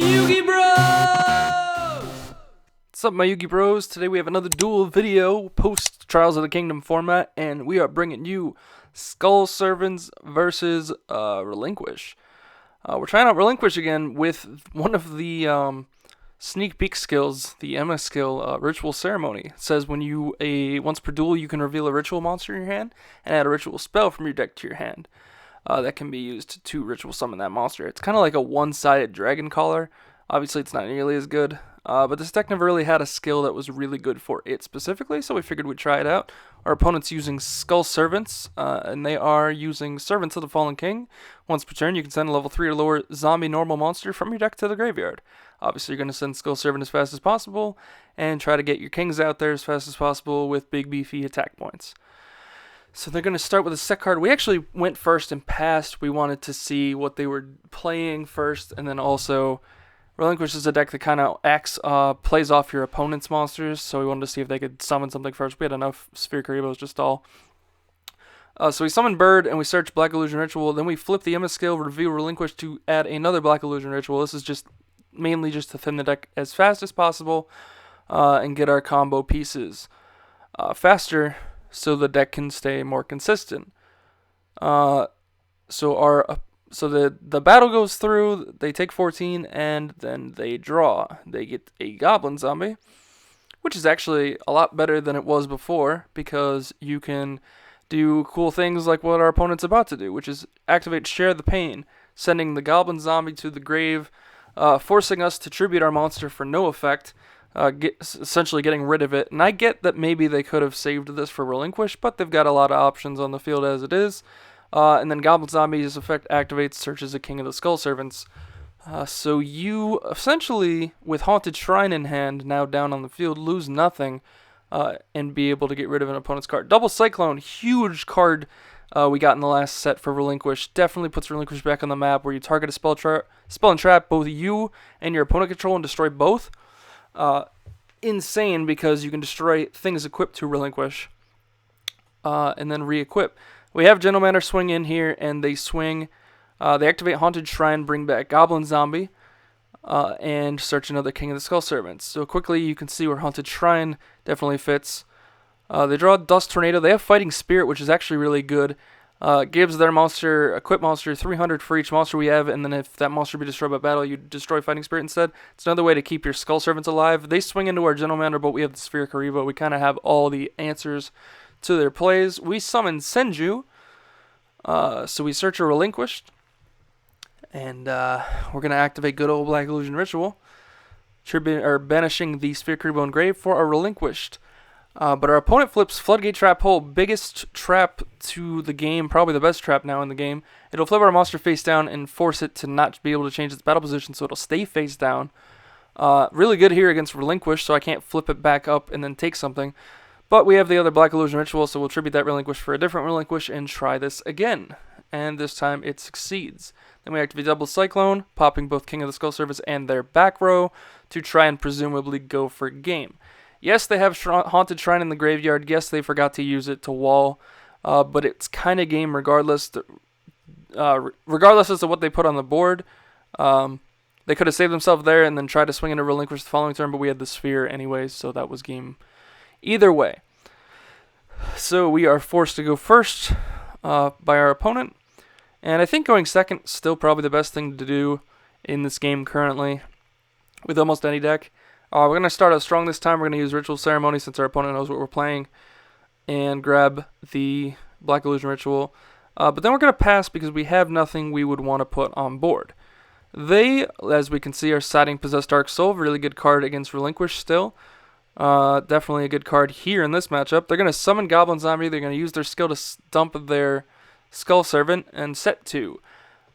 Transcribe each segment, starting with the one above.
Yugi Bros! What's up, my Yugi Bros? Today we have another duel video, post Trials of the Kingdom format, and we are bringing you Skull Servants versus Relinquish. We're trying out Relinquish again with one of the sneak peek skills, the Emma skill, Ritual Ceremony. It says when you, once per duel, you can reveal a ritual monster in your hand and add a ritual spell from your deck to your hand. That can be used to ritual summon that monster. It's kind of like a one-sided dragon collar. Obviously, it's not nearly as good, but this deck never really had a skill that was really good for it specifically, so we figured we'd try it out. Our opponent's using Skull Servants, and they are using Servants of the Fallen King. Once per turn, you can send a level 3 or lower zombie normal monster from your deck to the graveyard. Obviously, you're going to send Skull Servant as fast as possible, and try to get your kings out there as fast as possible with big beefy attack points. So they're going to start with a set card. We actually went first and passed. We wanted to see what they were playing first, and then also Relinquish is a deck that kind of plays off your opponent's monsters, so we wanted to see if they could summon something first. We had enough Sphere Karibos just all. So we summon Bird, and we search Black Illusion Ritual. Then we flip the Emma skill, reveal Relinquish to add another Black Illusion Ritual. This is just mainly just to thin the deck as fast as possible and get our combo pieces faster, so the deck can stay more consistent. So the battle goes through, they take 14, and then they draw. They get a Goblin Zombie, which is actually a lot better than it was before, because you can do cool things like what our opponent's about to do, which is activate Share the Pain, sending the Goblin Zombie to the grave, forcing us to tribute our monster for no effect, essentially getting rid of it. And I get that maybe they could have saved this for Relinquish, but they've got a lot of options on the field as it is. And then Goblin Zombie's effect activates, searches a King of the Skull Servants. So you essentially, with Haunted Shrine in hand, now down on the field, lose nothing and be able to get rid of an opponent's card. Double Cyclone, huge card we got in the last set for Relinquish. Definitely puts Relinquish back on the map, where you target a spell and trap both you and your opponent control and destroy both. Insane, because you can destroy things equipped to Relinquish and then re-equip. We have Gentlemanor swing in here, and they swing. They activate Haunted Shrine, bring back Goblin Zombie, and search another King of the Skull Servants. So quickly you can see where Haunted Shrine definitely fits. They draw Dust Tornado. They have Fighting Spirit, which is actually really good. Gives their equip monster 300 for each monster we have, and then if that monster be destroyed by battle, you destroy Fighting Spirit instead. It's another way to keep your Skull Servants alive. They swing into our Gentlemanor, but we have the Sphere Karibo. We kind of have all the answers to their plays. We summon Senju, so we search a Relinquished, and we're going to activate good old Black Illusion Ritual, banishing the Sphere Karibo and Grave for a Relinquished. But our opponent flips Floodgate Trap Hole, biggest trap to the game, probably the best trap now in the game. It'll flip our monster face down and force it to not be able to change its battle position, so it'll stay face down. Really good here against Relinquish, so I can't flip it back up and then take something. But we have the other Black Illusion Ritual, so we'll tribute that Relinquish for a different Relinquish and try this again. And this time it succeeds. Then we activate Double Cyclone, popping both King of the Skull Servants and their back row to try and presumably go for game. Yes, they have Haunted Shrine in the graveyard. Yes, they forgot to use it to wall. But it's kind of game regardless. Regardless as to what they put on the board. They could have saved themselves there and then tried to swing into Relinquish the following turn, but we had the Sphere anyways, so that was game either way. So we are forced to go first by our opponent. And I think going second is still probably the best thing to do in this game currently with almost any deck. We're going to start out strong this time. We're going to use Ritual Ceremony since our opponent knows what we're playing, and grab the Black Illusion Ritual. But then we're going to pass because we have nothing we would want to put on board. They, as we can see, are siding Possessed Dark Soul. Really good card against Relinquish still. Definitely a good card here in this matchup. They're going to summon Goblin Zombie. They're going to use their skill to dump their Skull Servant and set 2.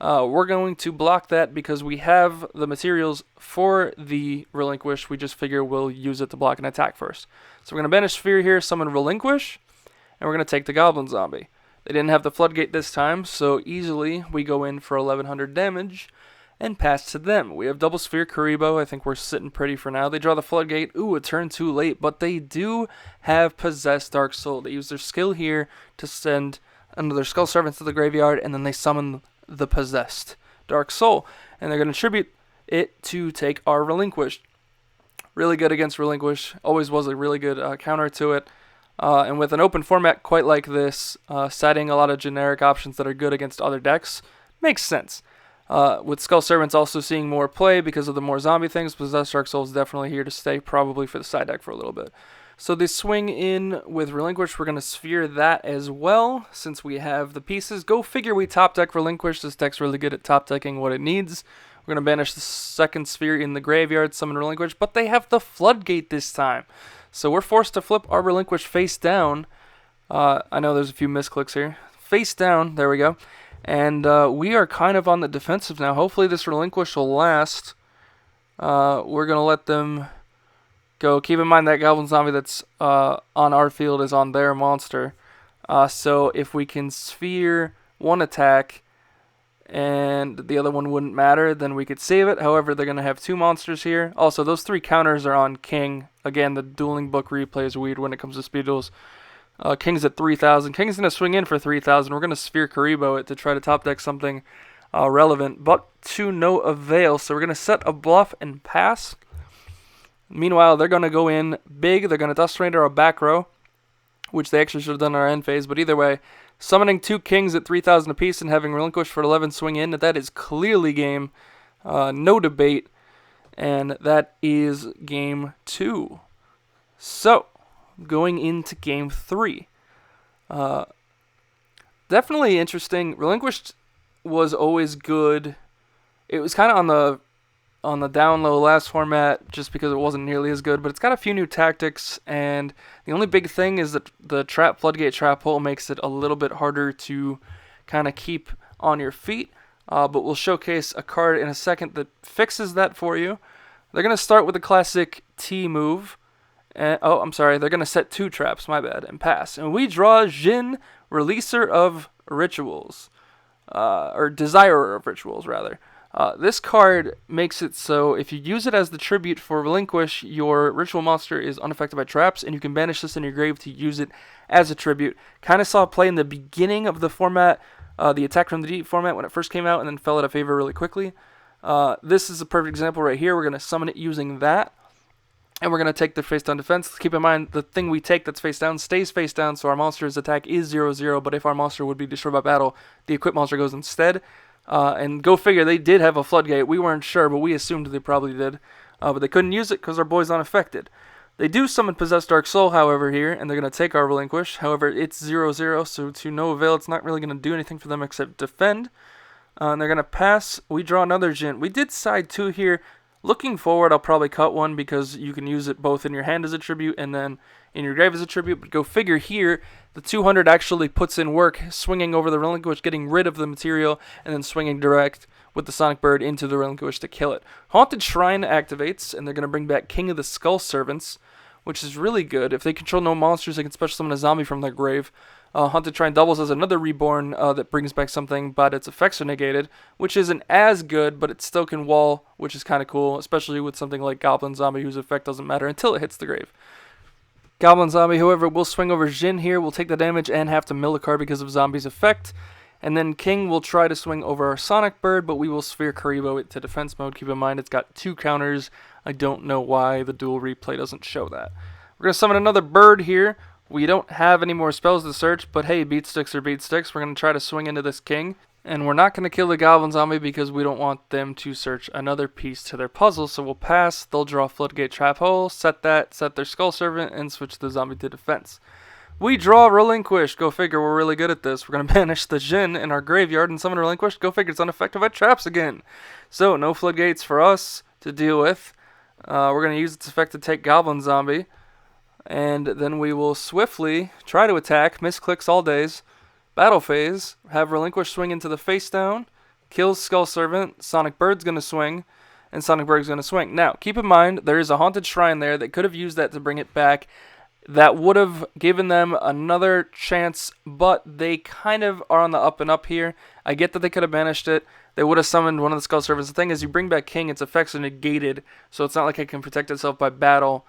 We're going to block that because we have the materials for the Relinquish. We just figure we'll use it to block an attack first. So we're going to banish Sphere here, summon Relinquish, and we're going to take the Goblin Zombie. They didn't have the Floodgate this time, so easily we go in for 1100 damage and pass to them. We have double Sphere Karibo. I think we're sitting pretty for now. They draw the Floodgate. Ooh, a turn too late, but they do have Possessed Dark Soul. They use their skill here to send another Skull Servant to the graveyard, and then they summon the Possessed Dark Soul. And they're going to tribute it to take our Relinquished. Really good against Relinquish. Always was a really good counter to it. And with an open format quite like this, setting a lot of generic options that are good against other decks makes sense. With Skull Servants also seeing more play because of the more zombie things, Possessed Dark Soul is definitely here to stay, probably for the side deck for a little bit. So the swing in with Relinquish, we're going to sphere that as well, since we have the pieces. Go figure we top deck Relinquish. This deck's really good at top decking what it needs. We're going to banish the second sphere in the graveyard, summon Relinquish, but they have the Floodgate this time. So we're forced to flip our Relinquish face down. I know there's a few misclicks here. Face down, there we go. And we are kind of on the defensive now. Hopefully this Relinquish will last. We're going to let them go. Keep in mind that Goblin Zombie that's on our field is on their monster. So if we can sphere one attack and the other one wouldn't matter, then we could save it. However, they're going to have two monsters here. Also, those three counters are on King. Again, the dueling book replay is weird when it comes to speed duels. King's at 3,000. King's going to swing in for 3,000. We're going to Sphere Karibo it to try to top deck something relevant, but to no avail. So we're going to set a bluff and pass. Meanwhile, they're going to go in big. They're going to Dust Raider our back row, which they actually should have done in our end phase. But either way, summoning two Kings at 3,000 apiece and having Relinquish for 11 swing in, that is clearly game. No debate. And that is game 2. So, going into game 3. Definitely interesting. Relinquished was always good. It was kind of on the down low last format just because it wasn't nearly as good, but it's got a few new tactics, and the only big thing is that the Floodgate trap hole makes it a little bit harder to kind of keep on your feet, but we'll showcase a card in a second that fixes that for you. They're going to start with the classic T move. They're going to set two traps, my bad, and pass. And we draw Jin, Releaser of Rituals. Or Desirer of Rituals, rather. This card makes it so if you use it as the tribute for Relinquish, your ritual monster is unaffected by traps, and you can banish this in your grave to use it as a tribute. Kind of saw it play in the beginning of the format, the Attack from the Deep format when it first came out, and then fell out of favor really quickly. This is a perfect example right here. We're going to summon it using that. And we're going to take the face down defense. Keep in mind, the thing we take that's face down stays face down, so our monster's attack is 0/0, but if our monster would be destroyed by battle, the equipped monster goes instead. And go figure, they did have a Floodgate. We weren't sure, but we assumed they probably did. But they couldn't use it because our boy's unaffected. They do summon Possessed Dark Soul, however, here, and they're going to take our Relinquish. However, it's 0/0, so to no avail, it's not really going to do anything for them except defend. And they're going to pass. We draw another Jin. We did side 2 here. Looking forward, I'll probably cut one because you can use it both in your hand as a tribute and then in your grave as a tribute. But go figure here, the 200 actually puts in work, swinging over the Relinquish, getting rid of the material, and then swinging direct with the Sonic Bird into the Relinquish to kill it. Haunted Shrine activates, and they're going to bring back King of the Skull Servants, which is really good. If they control no monsters, they can special summon a zombie from their grave. Haunted Shrine doubles as another Reborn that brings back something, but its effects are negated, which isn't as good, but it still can wall, which is kind of cool, especially with something like Goblin Zombie, whose effect doesn't matter until it hits the grave. Goblin Zombie, however, will swing over Jin here, will take the damage and have to mill a card because of Zombie's effect. And then King will try to swing over our Sonic Bird, but we will Sphere Karibo it to defense mode. Keep in mind, it's got 2 counters. I don't know why the dual replay doesn't show that. We're going to summon another bird here. We don't have any more spells to search, but hey, beat sticks are beat sticks. We're going to try to swing into this King. And we're not going to kill the Goblin Zombie because we don't want them to search another piece to their puzzle. So we'll pass. They'll draw Floodgate Trap Hole, set that, set their Skull Servant, and switch the Zombie to defense. We draw Relinquish. Go figure, we're really good at this. We're going to banish the Jin in our graveyard and summon Relinquish. Go figure, it's unaffected by traps again. So, no Floodgates for us to deal with. We're going to use its effect to take Goblin Zombie. And then we will swiftly try to attack, misclicks all days, battle phase, have Relinquish swing into the face down, kills Skull Servant, Sonic Bird's going to swing, and Sonic Bird's going to swing. Now, keep in mind, there is a Haunted Shrine there that could have used that to bring it back. That would have given them another chance, but they kind of are on the up and up here. I get that they could have banished it. They would have summoned one of the Skull Servants. The thing is, you bring back King, its effects are negated, so it's not like it can protect itself by battle.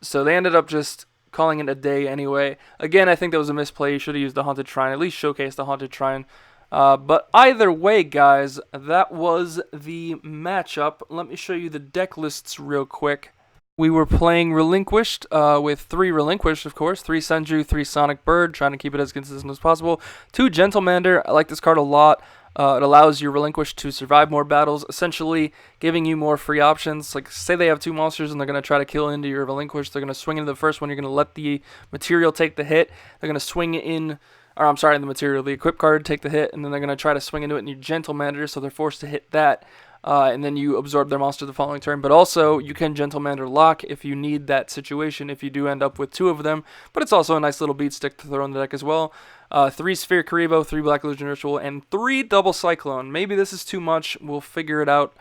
So they ended up just calling it a day anyway. Again, I think that was a misplay. You should have used the Haunted Shrine, at least showcase the Haunted Shrine. But either way, guys, that was the matchup. Let me show you the deck lists real quick. We were playing Relinquished with 3 Relinquished, of course, 3 Senju, 3 Sonic Bird, trying to keep it as consistent as possible. 2 Gentlemander, I like this card a lot. It allows your Relinquished to survive more battles, essentially giving you more free options. Like, say they have 2 monsters and they're going to try to kill into your Relinquished. They're going to swing into the first one. You're going to let the material take the hit. They're going to swing in, or I'm sorry, the material, the equip card take the hit, and then they're going to try to swing into it in your Gentlemander, so they're forced to hit that. And then you absorb their monster the following turn. But also, you can Gentlemander lock if you need that situation, if you do end up with 2 of them. But it's also a nice little beat stick to throw in the deck as well. 3 Sphere Karibo, 3 Black Illusion Ritual, and 3 Double Cyclone. Maybe this is too much. We'll figure it out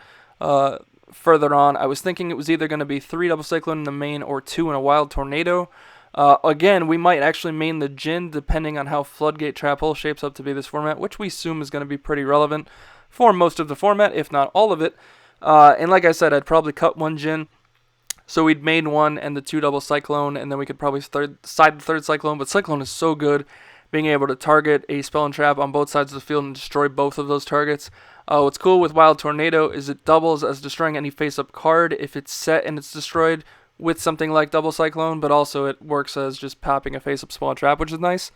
further on. I was thinking it was either going to be 3 Double Cyclone in the main or 2 in a Wild Tornado. Again, we might actually main the Jin depending on how Floodgate Trap Hole shapes up to be this format, which we assume is going to be pretty relevant for most of the format, if not all of it. And like I said, I'd probably cut 1 Jin, so we'd main 1 and the 2 Double Cyclone, and then we could probably side the 3rd Cyclone, but Cyclone is so good, being able to target a spell and trap on both sides of the field and destroy both of those targets. What's cool with Wild Tornado is it doubles as destroying any face-up card if it's set and it's destroyed with something like Double Cyclone, but also it works as just popping a face-up spell and trap, which is nice.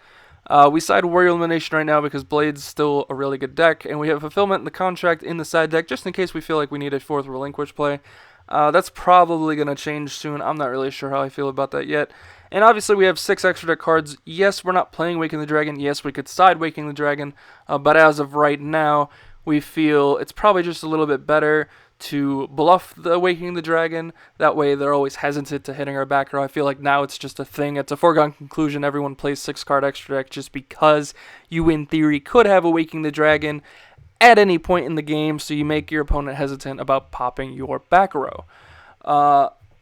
We side Warrior Elimination right now because Blade's still a really good deck, and we have Fulfillment in the Contract in the side deck just in case we feel like we need a 4th Relinquish play. That's probably going to change soon. I'm not really sure how I feel about that yet. And obviously we have 6 extra deck cards. Yes, we're not playing Waking the Dragon. Yes, we could side Waking the Dragon, but as of right now, we feel it's probably just a little bit better to bluff the Waking the Dragon. That way they're always hesitant to hitting our back row. I feel like now it's just a thing. It's a foregone conclusion. Everyone plays 6-card extra deck just because you, in theory, could have a Waking the Dragon at any point in the game, so you make your opponent hesitant about popping your back row.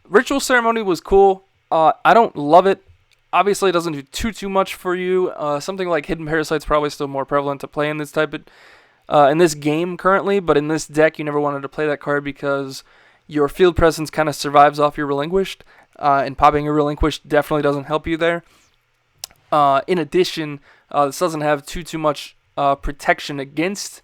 Ritual Ceremony was cool. I don't love it. Obviously, it doesn't do too much for you. Something like Hidden Parasite's probably still more prevalent to play in this type of in this game currently, but in this deck, you never wanted to play that card because your field presence kind of survives off your Relinquished, and popping your Relinquished definitely doesn't help you there. In addition, this doesn't have too much protection against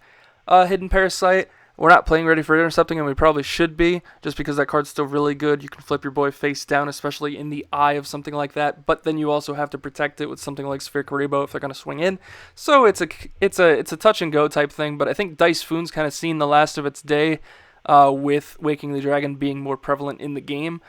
Hidden Parasite. We're not playing Ready for Intercepting, and we probably should be, just because that card's still really good. You can flip your boy face down, especially in the eye of something like that, but then you also have to protect it with something like Sphere Karibo if they're going to swing in. So it's a touch and go type thing, but I think Dice Foon's kind of seen the last of its day with Waking the Dragon being more prevalent in the game.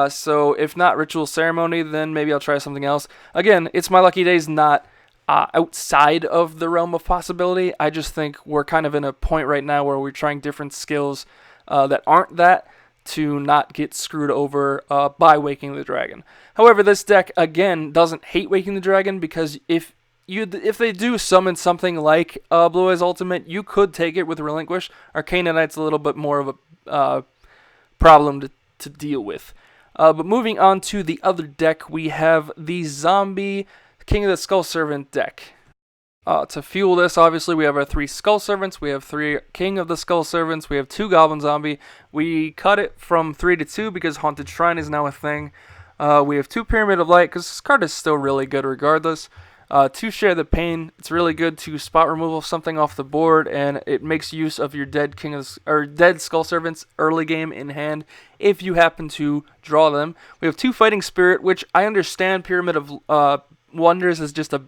So if not Ritual Ceremony, then maybe I'll try something else. Again, It's My Lucky Days not outside of the realm of possibility. I just think we're kind of in a point right now where we're trying different skills that aren't that to not get screwed over by Waking the Dragon. However, this deck, again, doesn't hate Waking the Dragon because if they do summon something like Blue Eyes Ultimate, you could take it with Relinquish. Arcana Knight's a little bit more of a problem to deal with. But moving on to the other deck, we have the Zombie King of the Skull Servant deck. To fuel this, obviously, we have our 3 Skull Servants, we have 3 King of the Skull Servants, we have 2 Goblin Zombie. We cut it from 3 to 2 because Haunted Shrine is now a thing. We have 2 Pyramid of Light because this card is still really good regardless. 2 Share the Pain. It's really good to spot removal something off the board, and it makes use of your dead dead Skull Servants early game in hand if you happen to draw them. We have 2 Fighting Spirit, which I understand Pyramid of Wonders is just a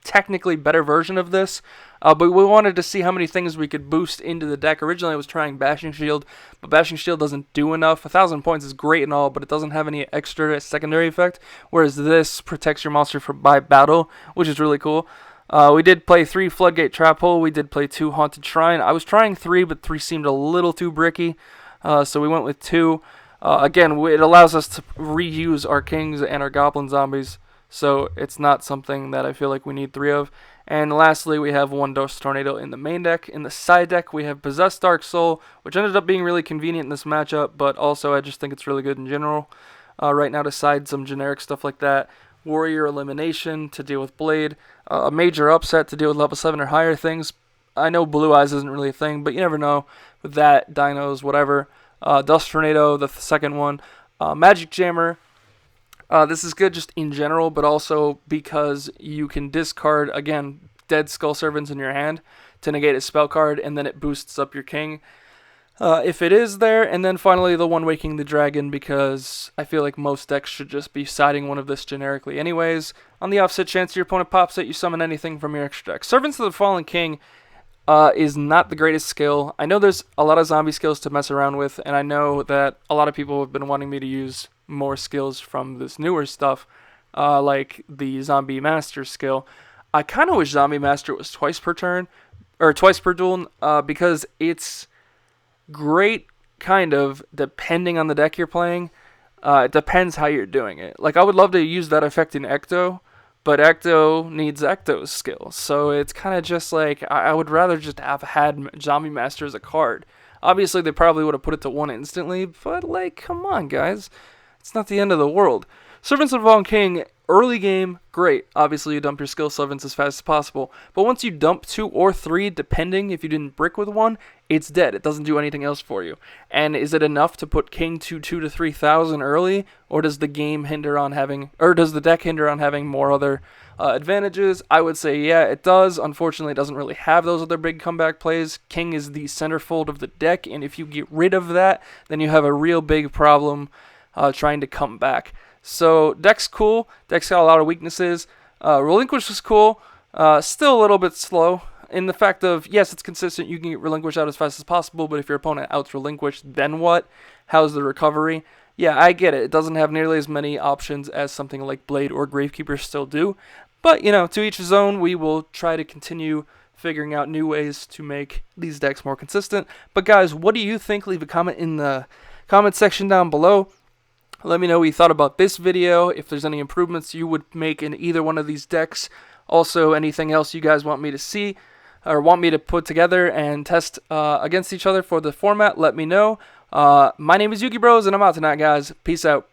technically better version of this, but we wanted to see how many things we could boost into the deck. Originally I was trying Bashing Shield, but Bashing Shield doesn't do enough. 1,000 points is great and all, but it doesn't have any extra secondary effect, whereas this protects your monster by battle, which is really cool. We did play 3 Floodgate Trap Hole, we did play 2 Haunted Shrine. I was trying 3, but 3 seemed a little too bricky, so we went with 2. Again, it allows us to reuse our Kings and our Goblin Zombies, so it's not something that I feel like we need 3 of. And lastly, we have 1 Dose Tornado in the main deck. In the side deck, we have Possessed Dark Soul, which ended up being really convenient in this matchup, but also I just think it's really good in general. Right now to side some generic stuff like that. Warrior Elimination to deal with Blade. A major upset to deal with level 7 or higher things. I know Blue Eyes isn't really a thing, but you never know with that, Dinos, whatever. Dust Tornado, the second one. Magic Jammer. This is good just in general, but also because you can discard, again, dead Skull Servants in your hand. to negate a spell card, and then it boosts up your king. If it is there, and then finally the one Waking the Dragon, because I feel like most decks should just be siding one of this generically anyways. On the offset chance your opponent pops it, you summon anything from your extra deck. Servants of the Fallen King is not the greatest skill. I know there's a lot of zombie skills to mess around with, and I know that a lot of people have been wanting me to use more skills from this newer stuff, like the Zombie Master skill. I kind of wish Zombie Master was twice per turn, or twice per duel, because it's great, kind of, depending on the deck you're playing. It depends how you're doing it. Like, I would love to use that effect in Ecto, but Ecto needs Ecto's skill. So it's kind of just like, I would rather just have had Zombie Master as a card. Obviously, they probably would have put it to 1 instantly, but, like, come on, guys. It's not the end of the world. Servants of the Fallen King, early game, great. Obviously, you dump your skill servants as fast as possible. But once you dump 2 or 3, depending if you didn't brick with 1, it's dead. It doesn't do anything else for you. And is it enough to put King to 2,000 to 3,000 early, or does the game hinder on having, or does the deck hinder on having more other advantages? I would say yeah, it does. Unfortunately, it doesn't really have those other big comeback plays. King is the centerfold of the deck, and if you get rid of that, then you have a real big problem trying to come back. So, deck's cool. Deck's got a lot of weaknesses. Relinquished was cool. Still a little bit slow in the fact of, yes, it's consistent. You can get Relinquished out as fast as possible, but if your opponent outs Relinquished, then what? How's the recovery? Yeah, I get it. It doesn't have nearly as many options as something like Blade or Gravekeeper still do. But, you know, to each his own. We will try to continue figuring out new ways to make these decks more consistent. But, guys, what do you think? Leave a comment in the comment section down below. Let me know what you thought about this video, if there's any improvements you would make in either one of these decks. Also, anything else you guys want me to see or want me to put together and test against each other for the format, let me know. My name is Yuki Bros, and I'm out tonight, guys. Peace out.